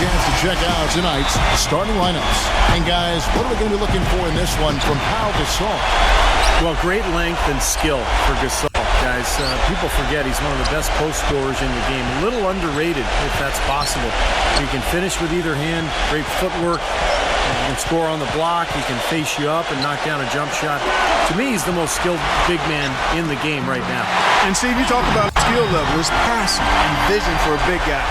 chance to check out tonight's starting lineups. And guys, what are we going to be looking for in this one from Gasol? Well, great length and skill for Gasol, guys. People forget he's one of the best post scorers in the game. A little underrated, if that's possible. He can finish with either hand, great footwork. He can score on the block. He can face you up and knock down a jump shot. To me, he's the most skilled big man in the game right now. And Steve, you talk about skill level. His passing and vision for a big guy.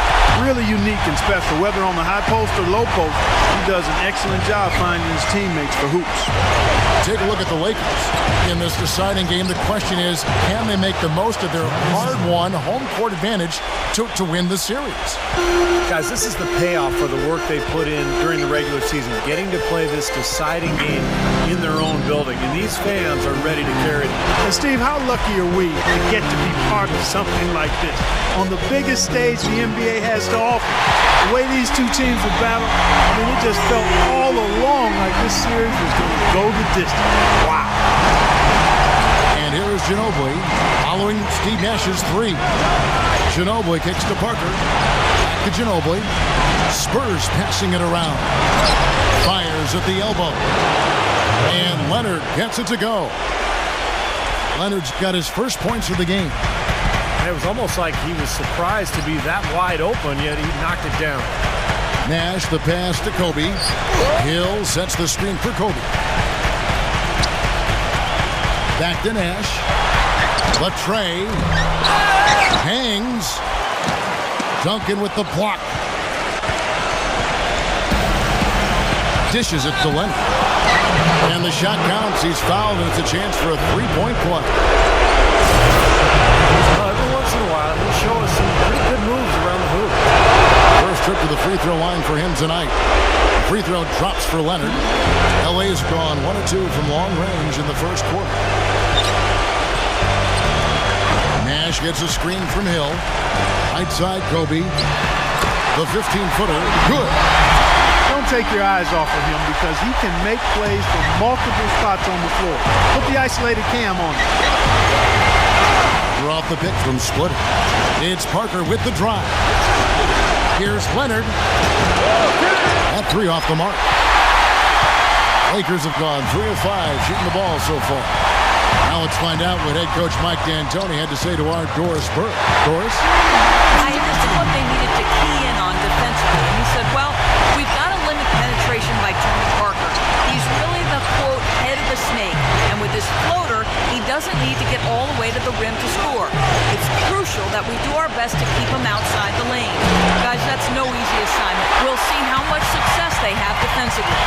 Really unique and special. Whether on the high post or low post, he does an excellent job finding his teammates for hoops. Take a look at the Lakers in this deciding game. The question is, can they make the most of their hard-won home court advantage to win the series? Guys, this is the payoff for the work they put in during the regular season, getting to play this deciding game in their own building. And these fans are ready to carry it. And Steve, how lucky are we to get to be part of something like this? On the biggest stage the NBA has to offer. The way these two teams would battle, I mean, it just felt all along like this series was going to go the distance. Wow. And here is Ginobili following Steve Nash's three. Ginobili kicks to Parker. Back to Ginobili. Spurs passing it around. Fires at the elbow. And Leonard gets it to go. Leonard's got his first points of the game. It was almost like he was surprised to be that wide open, yet he knocked it down. Nash, the pass to Kobe. Hill sets the screen for Kobe. Back to Nash. Latrey hangs. Duncan with the block. Dishes it to Leonard. And the shot counts. He's fouled, and it's a chance for a three-point play. Every once in a while, he'll show us some pretty good moves around the hoop. First trip to the free throw line for him tonight. The free throw drops for Leonard. LA's gone 1 of 2 from long range in the first quarter. Nash gets a screen from Hill. Right side, Kobe. The 15-footer, good. Don't take your eyes off of him because he can make plays from multiple spots on the floor. Put the isolated cam on him. We're off the pick from Splitter. It's Parker with the drive. Here's Leonard. That three off the mark. Lakers have gone 3 of 5 shooting the ball so far. Now let's find out what head coach Mike D'Antoni had to say to our Doris Burke. Doris? I understood what they needed to key in on defensively. And he said, well, we've got to limit penetration by Tony Parker. He's really the, quote, head of the snake. And with his floater, he doesn't need to get all the way to the rim to score. It's crucial that we do our best to keep him outside the lane. Guys, that's no easy assignment. We'll see how much success they have defensively.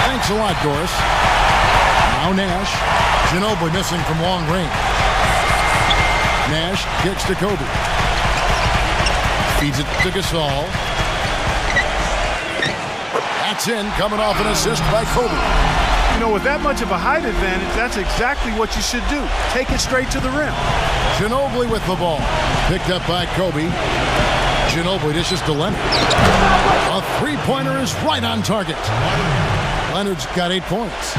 Thanks a lot, Doris. Now Nash. Ginobili missing from long range. Nash kicks to Kobe. Feeds it to Gasol. That's in, coming off an assist by Kobe. You know, with that much of a height advantage, that's exactly what you should do. Take it straight to the rim. Ginobili with the ball. Picked up by Kobe. Ginobili dishes to Leonard. A three-pointer is right on target. Leonard's got 8 points.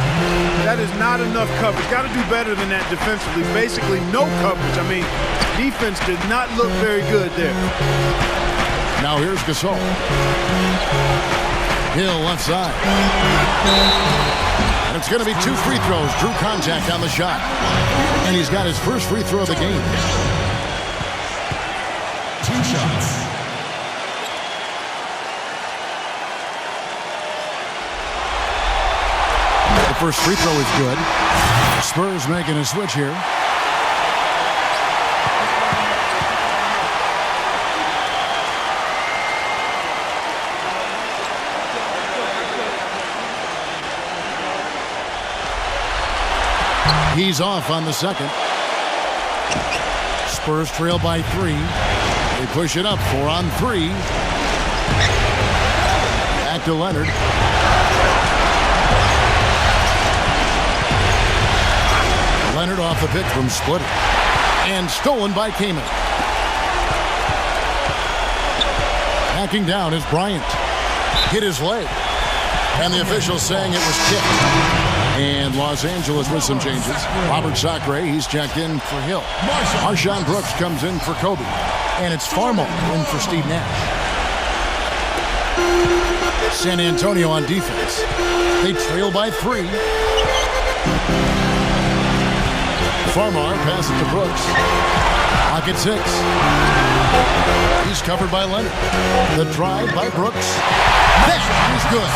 That is not enough coverage. Got to do better than that defensively. Basically, no coverage. I mean, defense did not look very good there. Now here's Gasol. Hill left side. And it's going to be 2 free throws. Drew contact on the shot. And he's got his first free throw of the game. 2 shots. The first free throw is good. Spurs making a switch here. He's off on the second. Spurs trail by 3. They push it up 4 on 3. Back to Leonard. Leonard off the pick from Splitter. And stolen by Kamen. Backing down is Bryant. Hit his leg. And the official saying it was kicked. And Los Angeles with some changes. Robert Sacre, he's checked in for Hill. Marshawn Brooks comes in for Kobe. And it's Farmo in for Steve Nash. San Antonio on defense. They trail by 3. Farmar passes to Brooks. Pocket 6. He's covered by Leonard. The drive by Brooks. That is good.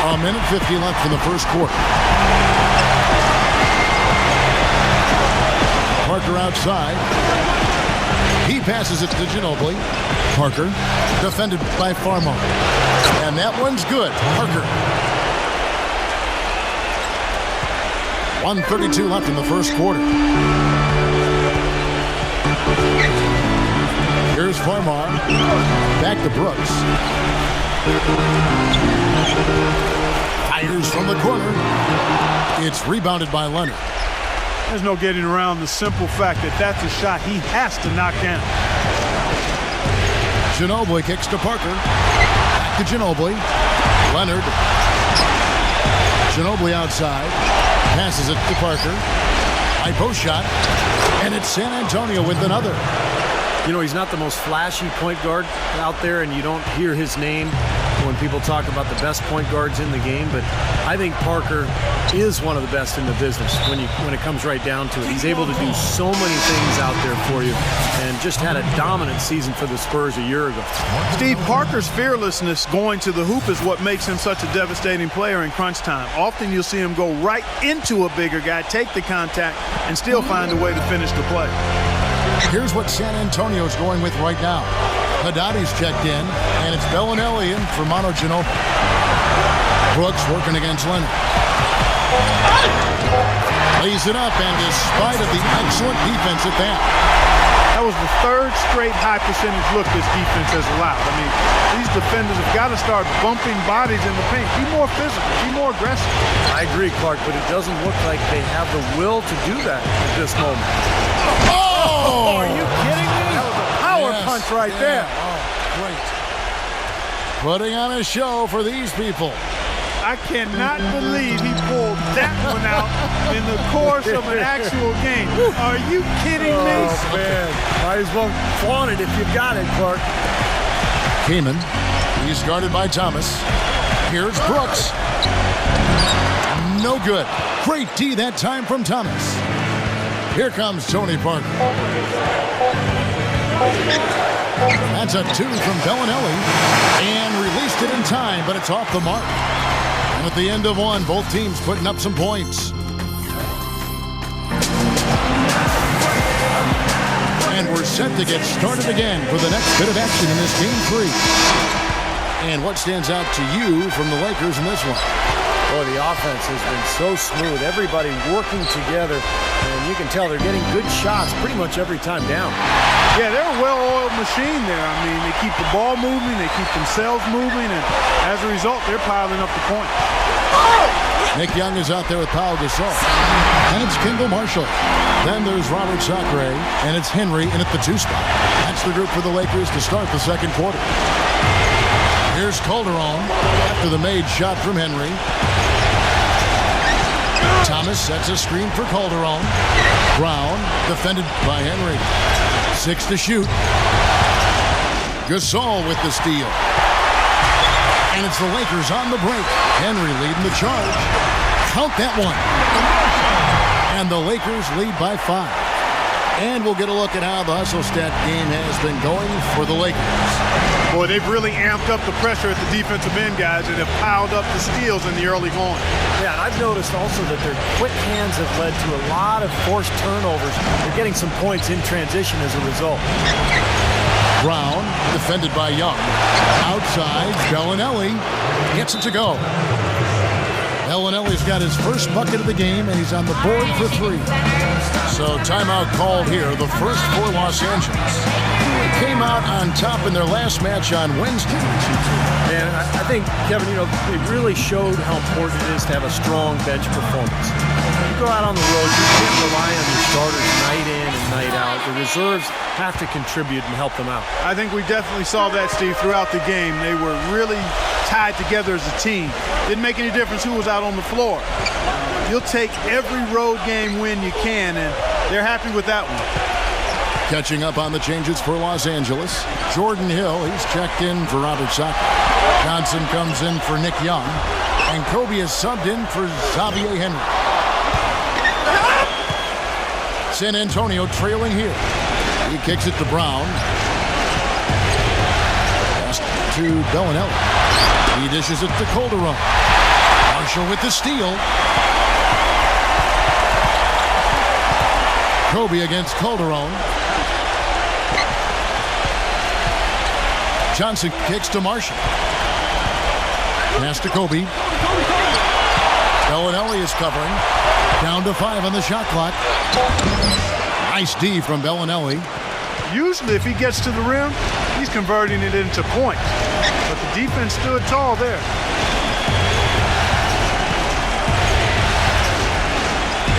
1:50 left in the first quarter. Parker outside. He passes it to Ginobili. Parker, defended by Farmar. And that one's good. Parker. 1:32 left in the first quarter. Here's Farmar. Back to Brooks. Fires from the corner. It's rebounded by Leonard. There's no getting around the simple fact that that's a shot he has to knock down. Ginobili kicks to Parker. Back to Ginobili. Leonard. Ginobili outside. Passes it to Parker. High post shot. And it's San Antonio with another. You know, he's not the most flashy point guard out there, and you don't hear his name when people talk about the best point guards in the game, but I think Parker is one of the best in the business when it comes right down to it. He's able to do so many things out there for you, and just had a dominant season for the Spurs a year ago. Steve, Parker's fearlessness going to the hoop is what makes him such a devastating player in crunch time. Often you'll see him go right into a bigger guy, take the contact, and still find a way to finish the play. Here's what San Antonio's going with right now. Haddadi's checked in, and it's Bellinelli in for Manu Ginobili. Brooks working against Leonard. Lays it up, and despite of the excellent defense at that. That was the third straight high percentage look this defense has allowed. I mean, these defenders have got to start bumping bodies in the paint. Be more physical, be more aggressive. I agree, Clark, but it doesn't look like they have the will to do that at this moment. Oh! Are you kidding me? That was a power punch right there. Oh, great. Putting on a show for these people. I cannot believe he pulled that one out in the course of an actual game. Are you kidding me? Oh, man. Might as well flaunt it if you've got it, Clark. Kaman. He's guarded by Thomas. Here's Brooks. No good. Great D that time from Thomas. Here comes Tony Parker. That's a 2 from Bellinelli. And released it in time, but it's off the mark. And at the end of one, both teams putting up some points. And we're set to get started again for the next bit of action in this Game 3. And what stands out to you from the Lakers in this one? Boy, the offense has been so smooth. Everybody working together, and you can tell they're getting good shots pretty much every time down. Yeah, they're a well-oiled machine there. I mean, they keep the ball moving, they keep themselves moving, and as a result, they're piling up the points. Nick Young is out there with Pau Gasol. And it's Kendall Marshall. Then there's Robert Sacre, and it's Henry in at the 2 spot. That's the group for the Lakers to start the second quarter. Here's Calderon after the made shot from Henry. Thomas sets a screen for Calderon. Brown defended by Henry. 6 to shoot. Gasol with the steal. And it's the Lakers on the break. Henry leading the charge. Count that one. And the Lakers lead by 5. And we'll get a look at how the hustle stat game has been going for the Lakers. Boy, they've really amped up the pressure at the defensive end, guys, and have piled up the steals in the early going. Yeah, and I've noticed also that their quick hands have led to a lot of forced turnovers. They're getting some points in transition as a result. Brown, defended by Young. Outside, Bellinelli gets it to go. Bellinelli's got his first bucket of the game, and he's on the board for 3. So timeout called here, the first for Los Angeles. They came out on top in their last match on Wednesday. Man, I think, Kevin, they really showed how important it is to have a strong bench performance. You go out on the road, you can't rely on your starters night in and night out. The reserves have to contribute and help them out. I think we definitely saw that, Steve, throughout the game. They were really tied together as a team. Didn't make any difference who was out on the floor. You'll take every road game win you can, and they're happy with that one. Catching up on the changes for Los Angeles. Jordan Hill, he's checked in for Robert Sacco. Johnson comes in for Nick Young. And Kobe is subbed in for Xavier Henry. San Antonio trailing here. He kicks it to Brown. Pass to Bellinelli. He dishes it to Calderon. Marshall with the steal. Kobe against Calderon. Johnson kicks to Marshall. Pass to Kobe. Bellinelli is covering. Down to 5 on the shot clock. Nice D from Bellinelli. Usually if he gets to the rim, he's converting it into points. But the defense stood tall there.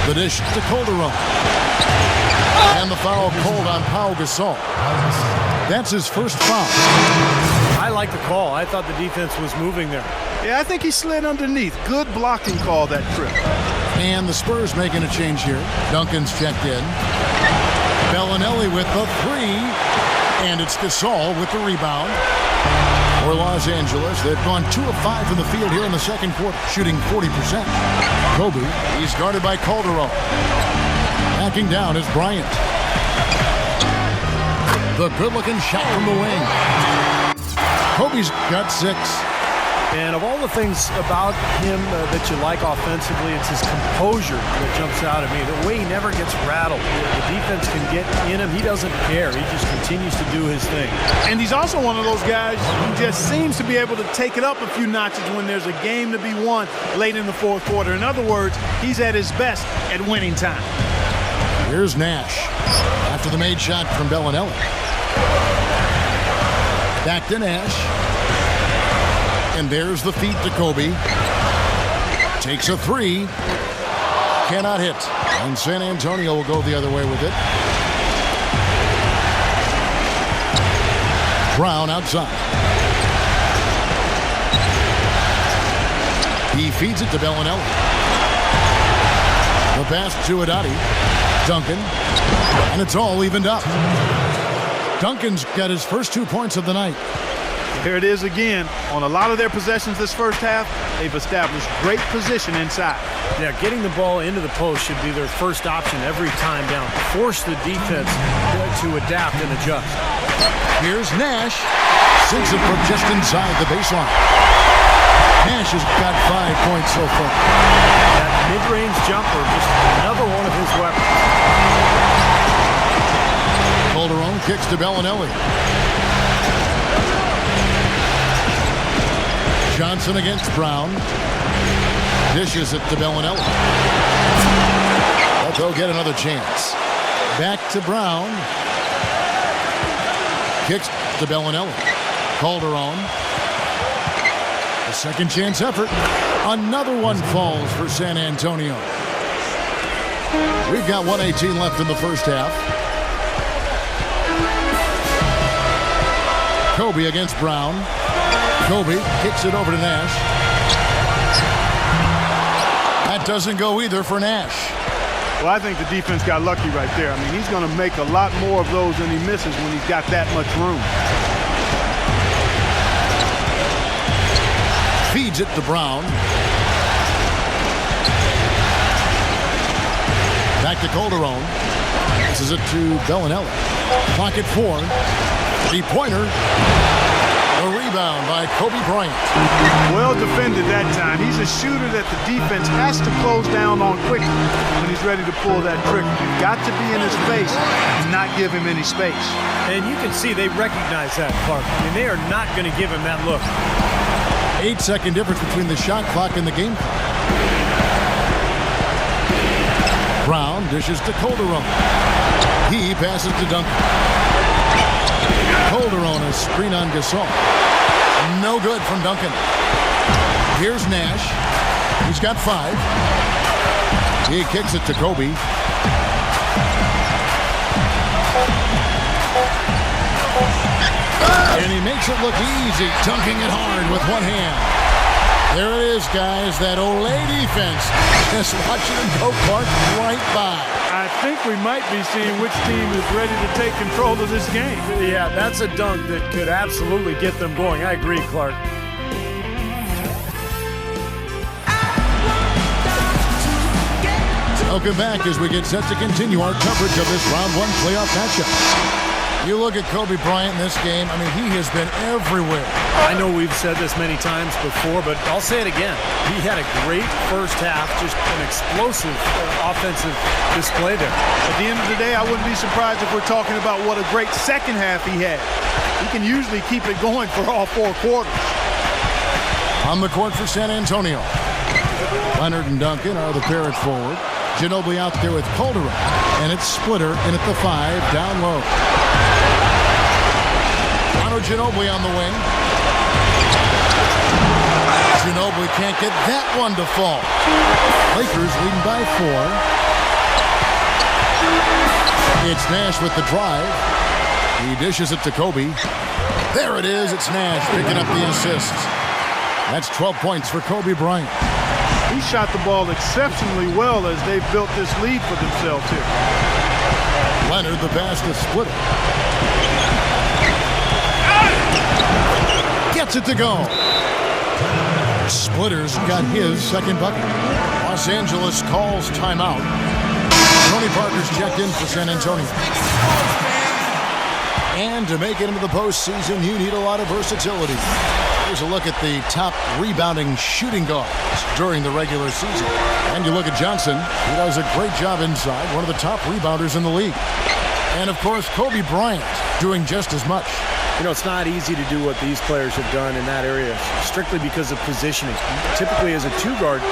The dish to Calderon. And the foul called on Pau Gasol. That's his first foul. I like the call. I thought the defense was moving there. Yeah, I think he slid underneath. Good blocking call that trip. And the Spurs making a change here. Duncan's checked in. Bellinelli with the 3. And it's Gasol with the rebound. For Los Angeles, they've gone 2 of 5 from the field here in the second quarter, shooting 40%. Kobe, he's guarded by Calderon. Backing down is Bryant. The good-looking shot from the wing. Kobe's got 6. And of all the things about him that you like offensively, it's his composure that jumps out at me. The way he never gets rattled. The defense can get in him. He doesn't care. He just continues to do his thing. And he's also one of those guys who just seems to be able to take it up a few notches when there's a game to be won late in the fourth quarter. In other words, he's at his best at winning time. Here's Nash after the made shot from Bellinelli. Back to Nash. And there's the feed to Kobe. Takes a 3. Cannot hit. And San Antonio will go the other way with it. Brown outside. He feeds it to Bellinelli. The pass to Adati. Duncan. And it's all evened up. Duncan's got his first 2 points of the night. Here it is again. On a lot of their possessions this first half, they've established great position inside. Yeah, getting the ball into the post should be their first option every time down. Force the defense to adapt and adjust. Here's Nash. Sinks it from just inside the baseline. Nash has got 5 points so far. That mid-range jumper, just another one of his weapons. Calderon kicks to Bellinelli. Johnson against Brown. Dishes it to Bellinelli. But they'll get another chance. Back to Brown. Kicks to Bellinelli. Calderon. A second chance effort. Another one falls for San Antonio. We've got 1:18 left in the first half. Kobe against Brown. Kobe kicks it over to Nash. That doesn't go either for Nash. Well, I think the defense got lucky right there. I mean, he's going to make a lot more of those than he misses when he's got that much room. Feeds it to Brown. Back to Calderon. This is it to Bellinelli. Clock at 4. Three-pointer. A rebound by Kobe Bryant. Well defended that time. He's a shooter that the defense has to close down on quickly when he's ready to pull that trigger. You've got to be in his face and not give him any space. And you can see they recognize that, Clark. I mean, they are not going to give him that look. 8-second difference between the shot clock and the game clock. Brown dishes to Calderon. He passes to Duncan. Calderon, a screen on Gasol. No good from Duncan. Here's Nash. He's got 5. He kicks it to Kobe. And he makes it look easy, dunking it hard with one hand. There it is, guys. That Olay defense. Just watching them go Clark right by. I think we might be seeing which team is ready to take control of this game. Yeah, that's a dunk that could absolutely get them going. I agree, Clark. Welcome back as we get set to continue our coverage of this round one playoff matchup. You look at Kobe Bryant in this game, I mean, he has been everywhere. I know we've said this many times before, but I'll say it again. He had a great first half, just an explosive offensive display there. At the end of the day, I wouldn't be surprised if we're talking about what a great second half he had. He can usually keep it going for all four quarters. On the court for San Antonio, Leonard and Duncan are the pair at forward. Ginobili out there with Calderon, and it's Splitter in at the 5, down low. Ginobili on the wing. Ginobili can't get that one to fall. Lakers leading by 4. It's Nash with the drive. He dishes it to Kobe. There it is. It's Nash picking up the assist. That's 12 points for Kobe Bryant. He shot the ball exceptionally well as they've built this lead for themselves here. Leonard the pass to Splitter. Gets it to go. Splitter's got his second bucket. Los Angeles calls timeout. Tony Parker's checked in for San Antonio. And to make it into the postseason, you need a lot of versatility. Here's a look at the top rebounding shooting guards during the regular season. And you look at Johnson, he does a great job inside, one of the top rebounders in the league. And of course, Kobe Bryant doing just as much. You know, it's not easy to do what these players have done in that area, strictly because of positioning. Typically, as a two-guard,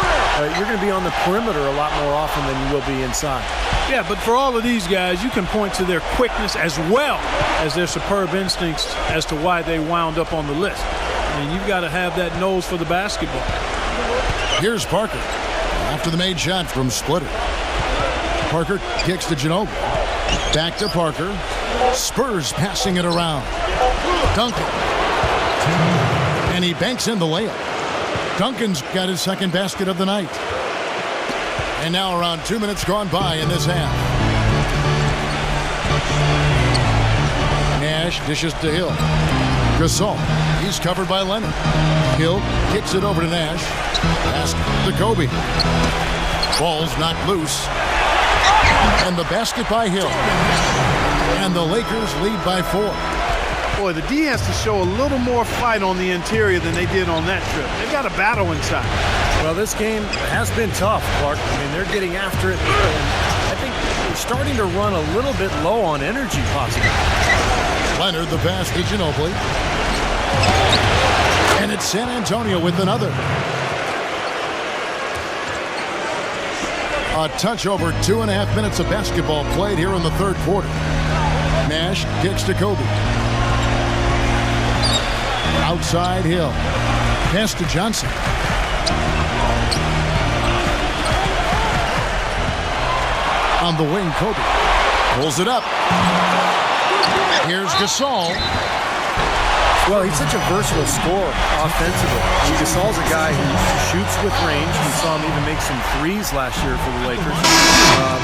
you're going to be on the perimeter a lot more often than you will be inside. Yeah, but for all of these guys, you can point to their quickness as well as their superb instincts as to why they wound up on the list. I mean, you've got to have that nose for the basketball. Here's Parker after the made shot from Splitter. Parker kicks to Ginobili. Back to Parker. Spurs passing it around. Duncan. And he banks in the layup. Duncan's got his second basket of the night. And now around 2 minutes gone by in this half. Nash dishes to Hill. Gasol. He's covered by Leonard. Hill kicks it over to Nash. Pass to Kobe. Ball's knocked loose. And the basket by Hill. And the Lakers lead by 4. Boy, the D has to show a little more fight on the interior than they did on that trip. They've got a battle inside. Well, this game has been tough, Clark. I mean, they're getting after it. And I think they're starting to run a little bit low on energy, possibly. Leonard the pass to Ginobili. And it's San Antonio with another. A touch over 2.5 minutes of basketball played here in the third quarter. Nash kicks to Kobe. Outside Hill. Pass to Johnson. On the wing, Kobe pulls it up. Here's Gasol. Well, he's such a versatile scorer offensively. Gasol's a guy who shoots with range. We saw him even make some threes last year for the Lakers.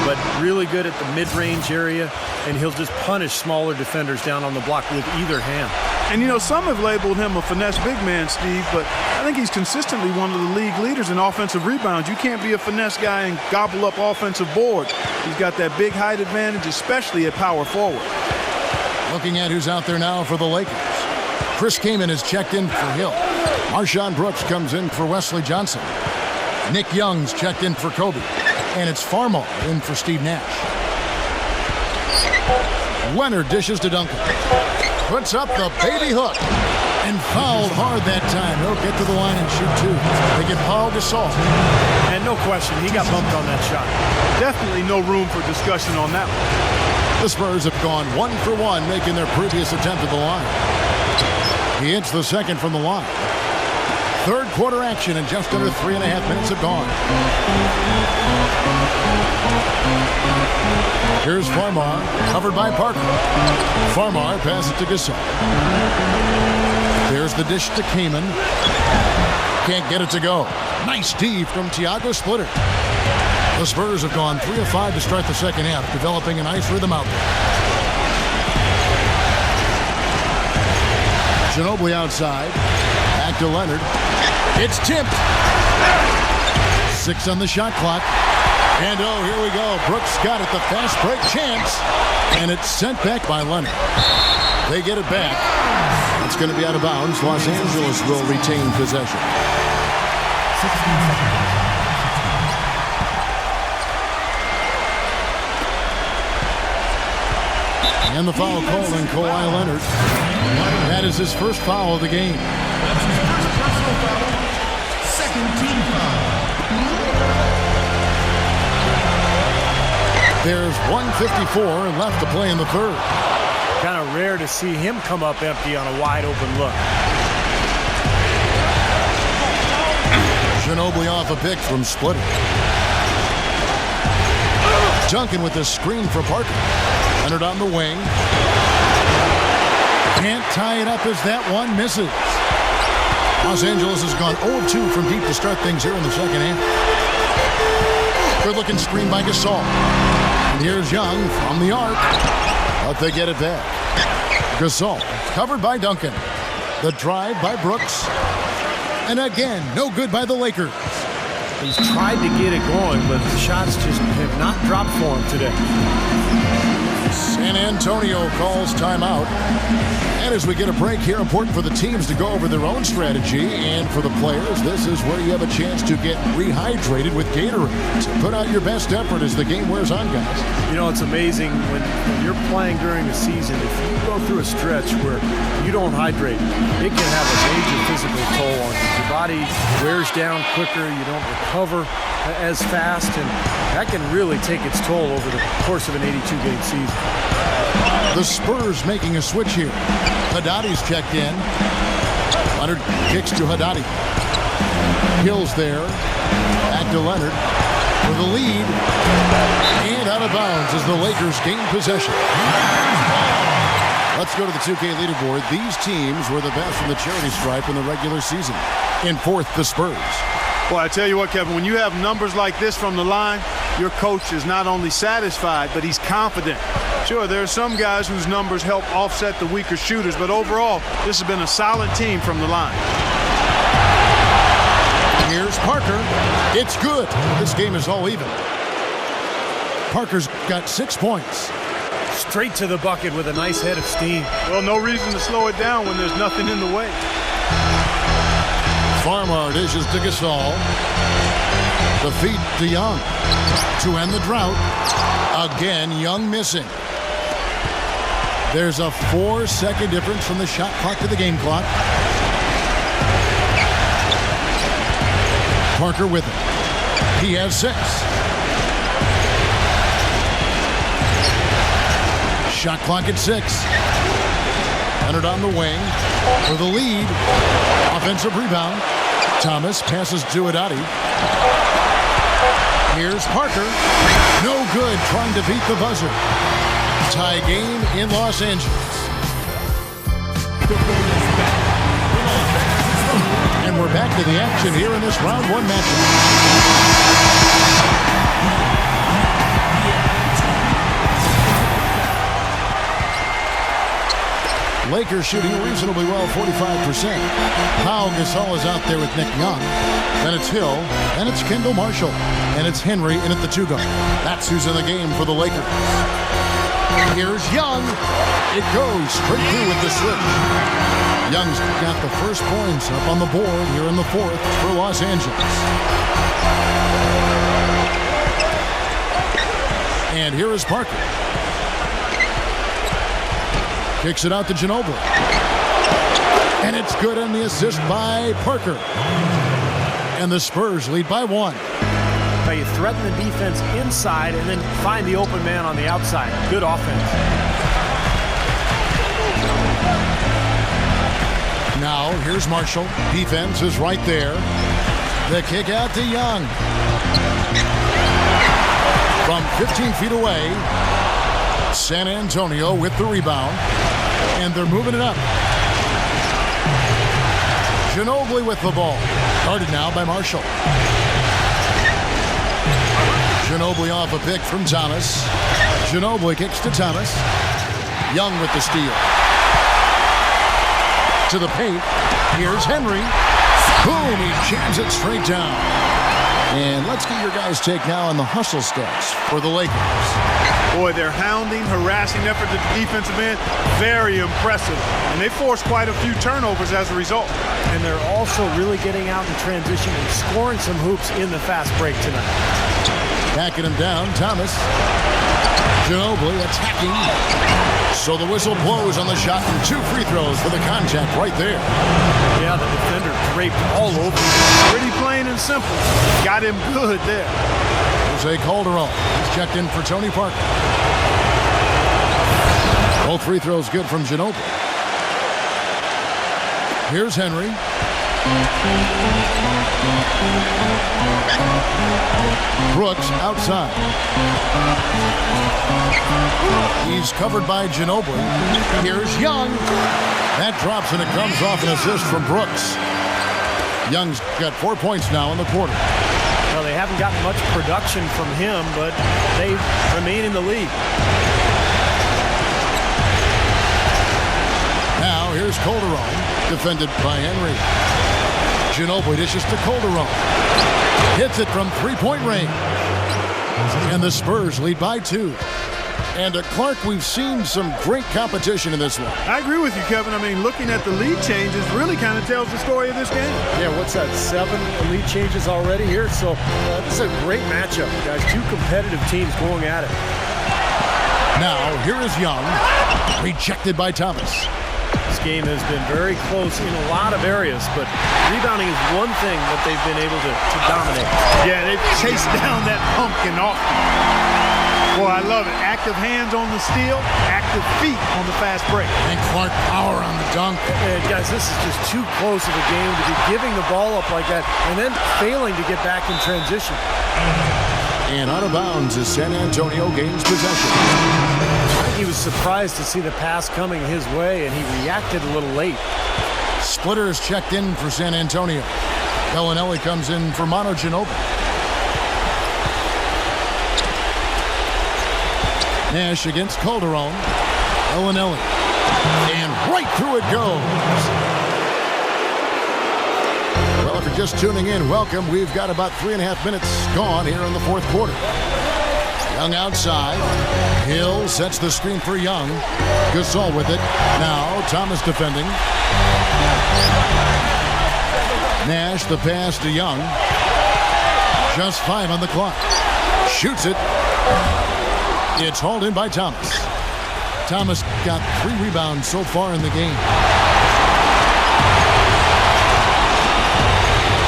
But really good at the mid-range area, and he'll just punish smaller defenders down on the block with either hand. And, you know, some have labeled him a finesse big man, Steve, but I think he's consistently one of the league leaders in offensive rebounds. You can't be a finesse guy and gobble up offensive boards. He's got that big height advantage, especially at power forward. Looking at who's out there now for the Lakers. Chris Kaman is checked in for Hill. Marshawn Brooks comes in for Wesley Johnson. Nick Young's checked in for Kobe. And it's Farmar in for Steve Nash. Leonard dishes to Duncan. Puts up the baby hook. And fouled hard that time. He'll get to the line and shoot two. They get Paul Gasol. And no question, he got bumped on that shot. Definitely no room for discussion on that one. The Spurs have gone 1 for 1, making their previous attempt at the line. He hits the second from the line. Third quarter action, and just under 3.5 minutes have gone. Here's Farmar, covered by Parker. Farmar passes to Gasol. There's the dish to Kaman. Can't get it to go. Nice D from Thiago Splitter. The Spurs have gone 3 of 5 to start the second half, developing a nice rhythm out there. Ginobili outside. Back to Leonard. It's tipped. 6 on the shot clock. And oh, here we go. Brooks got it. The fast break chance. And it's sent back by Leonard. They get it back. It's going to be out of bounds. Los Angeles will retain possession. 16 seconds. And the foul called on Kawhi Leonard. That is his first foul of the game. That's his first personal foul. Second team foul. There's 1:54 left to play in the third. Kind of rare to see him come up empty on a wide open look. Ginobili off a pick from Splitter. Duncan with the screen for Parker. Leonard on the wing. Can't tie it up as that one misses. Los Angeles has gone 0-2 from deep to start things here in the second half. Good-looking screen by Gasol. And here's Young from the arc. But they get it back. Gasol covered by Duncan. The drive by Brooks. And again, no good by the Lakers. He's tried to get it going, but the shots just have not dropped for him today. San Antonio calls timeout. And as we get a break here, important for the teams to go over their own strategy. And for the players, this is where you have a chance to get rehydrated with Gatorade. Put out your best effort as the game wears on, guys. You know, it's amazing when you're playing during the season, if you go through a stretch where you don't hydrate, it can have a major physical toll on you. Your body wears down quicker, you don't recover as fast, and that can really take its toll over the course of an 82-game season. The Spurs making a switch here. Haddadi's checked in. Leonard kicks to Haddadi. Hill's there. Back to Leonard for the lead. And out of bounds as the Lakers gain possession. Let's go to the 2K leaderboard. These teams were the best from the charity stripe in the regular season. In fourth, the Spurs. Well, I tell you what, Kevin, when you have numbers like this from the line, your coach is not only satisfied, but he's confident. Sure, there are some guys whose numbers help offset the weaker shooters, but overall, this has been a solid team from the line. Here's Parker. It's good. This game is all even. Parker's got 6 points. Straight to the bucket with a nice head of steam. Well, no reason to slow it down when there's nothing in the way. Farmar dishes to Gasol. The feed to Young. To end the drought. Again, Young missing. There's a 4-second difference from the shot clock to the game clock. Parker with it. He has 6. Shot clock at 6. Leonard on the wing for the lead. Offensive rebound. Thomas passes to Haddadi. Here's Parker. No good, trying to beat the buzzer. Tie game in Los Angeles. And we're back to the action here in this round 1 matchup. Lakers shooting reasonably well, 45%. Pau Gasol is out there with Nick Young. Then it's Hill. Then it's Kendall Marshall. And it's Henry in at the 2 guard. That's who's in the game for the Lakers. Here's Young. It goes straight through with the switch. Young's got the first points up on the board here in the 4th for Los Angeles. And here is Parker. Kicks it out to Ginobili. And it's good on the assist by Parker. And the Spurs lead by 1. Now you threaten the defense inside and then find the open man on the outside. Good offense. Now here's Marshall. Defense is right there. The kick out to Young. From 15 feet away, San Antonio with the rebound. And they're moving it up. Ginobili with the ball. Guarded now by Marshall. Ginobili off a pick from Thomas. Ginobili kicks to Thomas. Young with the steal. To the paint. Here's Henry. Boom, he jams it straight down. And let's get your guys' take now on the hustle stats for the Lakers. Boy, their hounding, harassing effort at the defensive end, very impressive. And they forced quite a few turnovers as a result. And they're also really getting out in transition and scoring some hoops in the fast break tonight. Backing him down, Thomas. Ginobili attacking. So the whistle blows on the shot and 2 free throws for the contact right there. Yeah, the defender draped all over. Pretty plain and simple. Got him good there. Jose Calderon. He's checked in for Tony Parker. Both free throws good from Ginobili. Here's Henry. Brooks outside. He's covered by Ginobili. Here's Young. That drops and it comes off an assist from Brooks. Young's got 4 points now in the quarter. Well, they haven't gotten much production from him, but they remain in the lead. Now here's Calderon, defended by Henry. Ginobili dishes to Calderon. Hits it from three-point range. And the Spurs lead by 2. And Clark, we've seen some great competition in this one. I agree with you, Kevin. I mean, looking at the lead changes really kind of tells the story of this game. Yeah, what's that, 7 lead changes already here? So this is a great matchup, guys. 2 competitive teams going at it. Now, here is Young, rejected by Thomas. This game has been very close in a lot of areas, but rebounding is one thing that they've been able to dominate. Yeah, they've chased down that pumpkin often. Boy, I love it. Active hands on the steal, active feet on the fast break. And Clark power on the dunk. And guys, this is just too close of a game to be giving the ball up like that and then failing to get back in transition. And out of bounds as San Antonio gains possession. I think he was surprised to see the pass coming his way, and he reacted a little late. Splitters checked in for San Antonio. Bellinelli comes in for Manu Ginobili. Nash against Calderon. Bellinelli. And right through it goes. Well, if you're just tuning in, welcome. We've got about 3.5 minutes gone here in the fourth quarter. Young outside. Hill sets the screen for Young. Gasol with it. Now Thomas defending. Nash the pass to Young. Just 5 on the clock. Shoots it. It's hauled in by Thomas. Thomas got 3 rebounds so far in the game.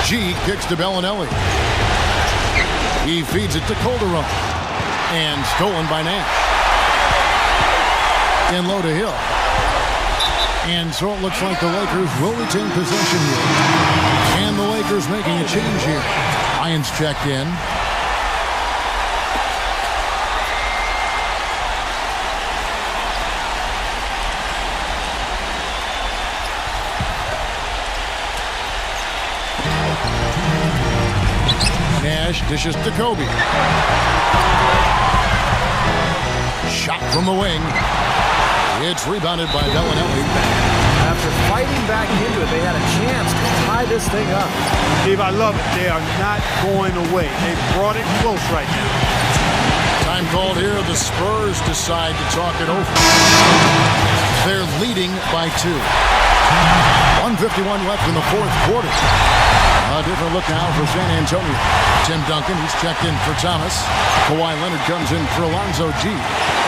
G kicks to Bellinelli. He feeds it to Calderon. And stolen by Nash. And low to Hill. And so it looks like the Lakers will retain possession here. And the Lakers making a change here. Lyons checked in. Nash dishes to Kobe. Shot from the wing. It's rebounded by Bellinelli. After fighting back into it, they had a chance to tie this thing up. Steve, I love it. They are not going away. They brought it close right now. Time called here. The Spurs decide to talk it over. They're leading by 2. 1:51 left in the fourth quarter. A different look now for San Antonio. Tim Duncan, he's checked in for Thomas. Kawhi Leonard comes in for Alonzo G.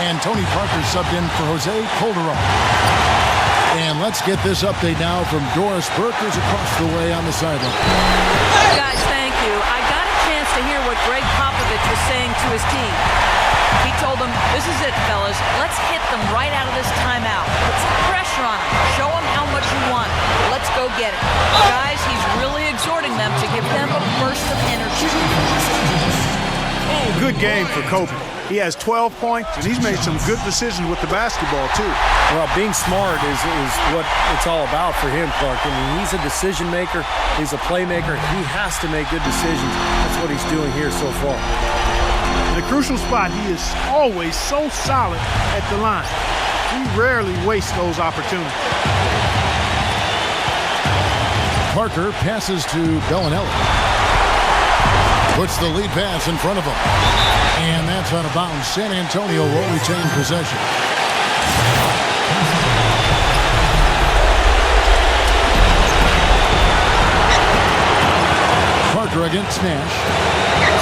And Tony Parker subbed in for Jose Calderon. And let's get this update now from Doris Burke, who's across the way on the sideline. Guys, thank you. I got a chance to hear what Greg Popovich was saying to his team. He told them, this is it, fellas. Let's hit them right out of this timeout. Put some pressure on them. Show them how much you want. Let's go get it. Guys, he's really exhorting them to give them a burst of energy. Good game for Kobe. He has 12 points, and he's made some good decisions with the basketball, too. Well, being smart is what it's all about for him, Clark. I mean, he's a decision maker. He's a playmaker. He has to make good decisions. That's what he's doing here so far. In a crucial spot, he is always so solid at the line. He rarely wastes those opportunities. Parker passes to Bellinelli. Puts the lead pass in front of him. And that's out of bounds. San Antonio will retain possession. Parker against Nash.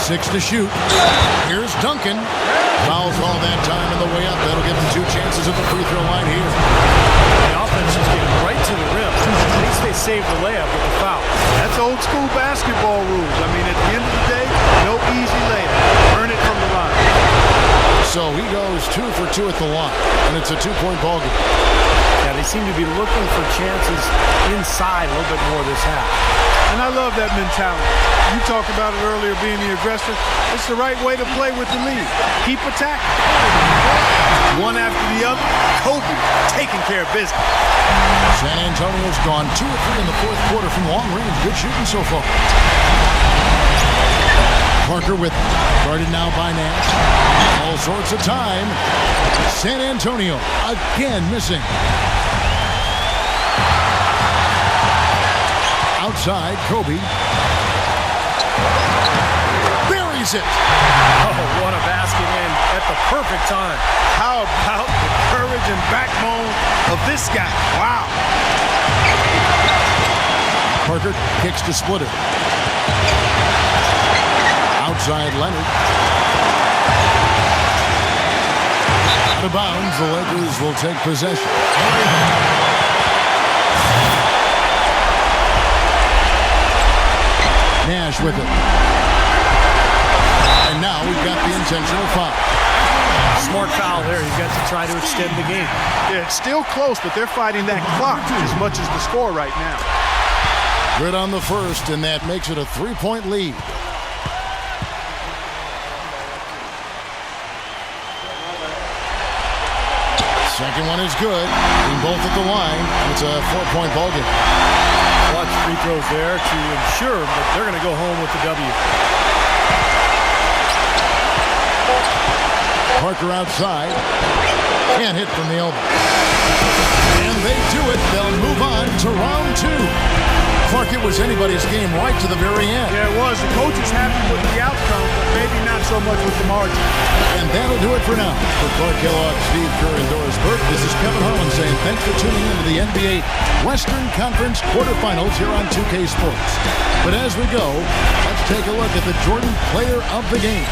6 to shoot. Here's Duncan. Foul call that time on the way up. That'll give him 2 chances at the free throw line here. The offense is getting right to the rim. At least they saved the layup with the foul. That's old school basketball rules. I mean, at the end of the day, no easy layup. Earn it from the line. So he goes 2 for 2 at the line, and it's a 2-point ball game. Yeah, they seem to be looking for chances inside a little bit more this half. And I love that mentality. You talked about it earlier, being the aggressor. It's the right way to play with the lead. Keep attacking. One after the other, Kobe taking care of business. San Antonio's gone 2 of 3 in the fourth quarter from long range. Good shooting so far. Parker with it. Guarded now by Nash. All sorts of time. San Antonio again missing. Outside, Kobe. Buries it. Oh, what a basket in at the perfect time. How about the courage and backbone of this guy? Wow. Parker kicks to Splitter. Outside, Leonard. Out of bounds, the Lakers will take possession. Nash with it. And now we've got the intentional foul. Smart foul there. He's got to try to extend the game. Yeah, it's still close, but they're fighting that clock as much as the score right now. Good on the first, and that makes it a 3-point lead. Second one is good. Being both at the line. It's a 4-point ball game. Watch free throws there to ensure that they're going to go home with the W. Parker outside. Can't hit from the elbow. And they do it. They'll move on to round 2. Clark, it was anybody's game right to the very end. Yeah, it was. The coach is happy with the outcome, but maybe not so much with the margin. And that'll do it for now. For Clark Kellogg, Steve Kerr, and Doris Burke, this is Kevin Harlan saying thanks for tuning in to the NBA Western Conference quarterfinals here on 2K Sports. But as we go, let's take a look at the Jordan Player of the Game.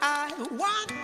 I want